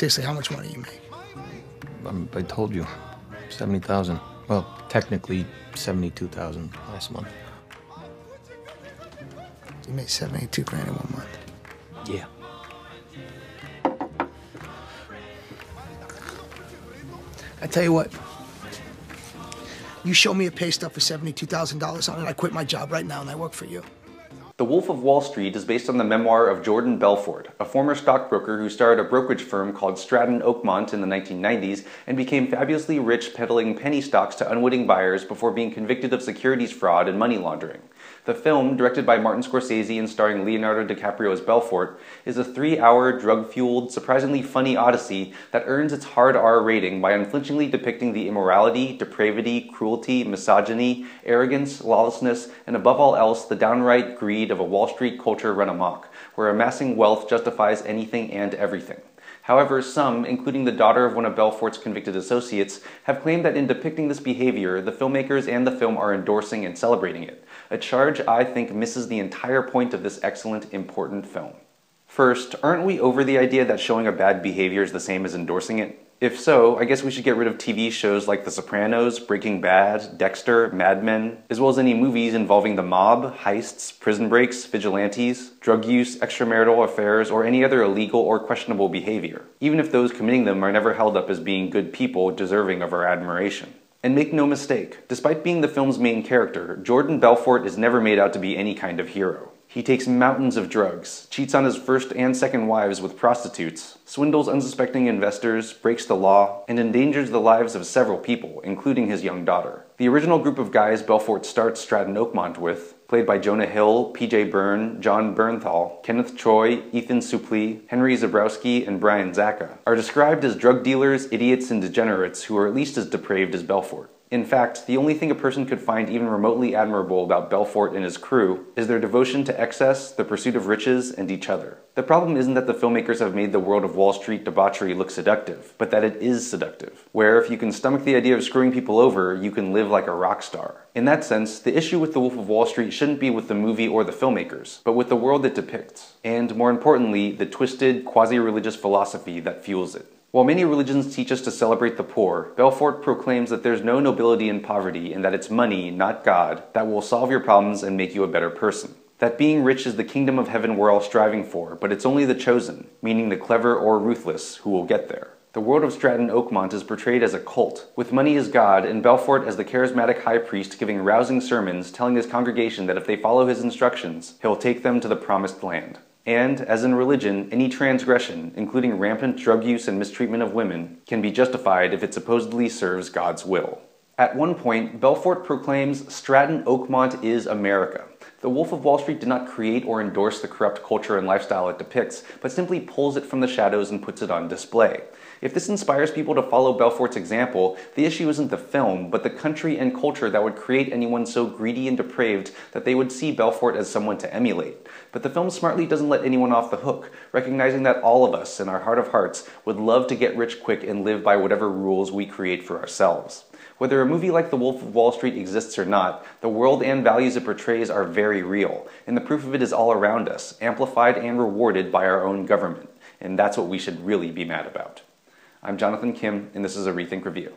Seriously, how much money you make? I told you, 70,000. Well, technically 72,000 last month. You made 72 grand in 1 month. Yeah. I tell you what. You show me a pay stub for $72,000 on it, I quit my job right now and I work for you. The Wolf of Wall Street is based on the memoir of Jordan Belfort, a former stockbroker who started a brokerage firm called Stratton Oakmont in the 1990s and became fabulously rich peddling penny stocks to unwitting buyers before being convicted of securities fraud and money laundering. The film, directed by Martin Scorsese and starring Leonardo DiCaprio as Belfort, is a 3-hour, drug-fueled, surprisingly funny odyssey that earns its hard R rating by unflinchingly depicting the immorality, depravity, cruelty, misogyny, arrogance, lawlessness, and above all else, the downright greed of a Wall Street culture run amok, where amassing wealth justifies anything and everything. However, some, including the daughter of one of Belfort's convicted associates, have claimed that in depicting this behavior, the filmmakers and the film are endorsing and celebrating it, a charge I think misses the entire point of this excellent, important film. First, aren't we over the idea that showing a bad behavior is the same as endorsing it? If so, I guess we should get rid of TV shows like The Sopranos, Breaking Bad, Dexter, Mad Men, as well as any movies involving the mob, heists, prison breaks, vigilantes, drug use, extramarital affairs, or any other illegal or questionable behavior, even if those committing them are never held up as being good people deserving of our admiration. And make no mistake, despite being the film's main character, Jordan Belfort is never made out to be any kind of hero. He takes mountains of drugs, cheats on his first and second wives with prostitutes, swindles unsuspecting investors, breaks the law, and endangers the lives of several people, including his young daughter. The original group of guys Belfort starts Stratton Oakmont with, played by Jonah Hill, P.J. Byrne, John Bernthal, Kenneth Choi, Ethan Suplee, Henry Zabrowski, and Brian Zacca, are described as drug dealers, idiots, and degenerates who are at least as depraved as Belfort. In fact, the only thing a person could find even remotely admirable about Belfort and his crew is their devotion to excess, the pursuit of riches, and each other. The problem isn't that the filmmakers have made the world of Wall Street debauchery look seductive, but that it is seductive, where if you can stomach the idea of screwing people over, you can live like a rock star. In that sense, the issue with The Wolf of Wall Street shouldn't be with the movie or the filmmakers, but with the world it depicts, and more importantly, the twisted, quasi-religious philosophy that fuels it. While many religions teach us to celebrate the poor, Belfort proclaims that there's no nobility in poverty and that it's money, not God, that will solve your problems and make you a better person. That being rich is the kingdom of heaven we're all striving for, but it's only the chosen, meaning the clever or ruthless, who will get there. The world of Stratton Oakmont is portrayed as a cult, with money as God and Belfort as the charismatic high priest giving rousing sermons telling his congregation that if they follow his instructions, he'll take them to the promised land. And, as in religion, any transgression, including rampant drug use and mistreatment of women, can be justified if it supposedly serves God's will. At one point, Belfort proclaims, "Stratton Oakmont is America." The Wolf of Wall Street did not create or endorse the corrupt culture and lifestyle it depicts, but simply pulls it from the shadows and puts it on display. If this inspires people to follow Belfort's example, the issue isn't the film, but the country and culture that would create anyone so greedy and depraved that they would see Belfort as someone to emulate. But the film smartly doesn't let anyone off the hook, recognizing that all of us, in our heart of hearts, would love to get rich quick and live by whatever rules we create for ourselves. Whether a movie like The Wolf of Wall Street exists or not, the world and values it portrays are very real, and the proof of it is all around us, amplified and rewarded by our own government. And that's what we should really be mad about. I'm Jonathan Kim, and this is a ReThink Review.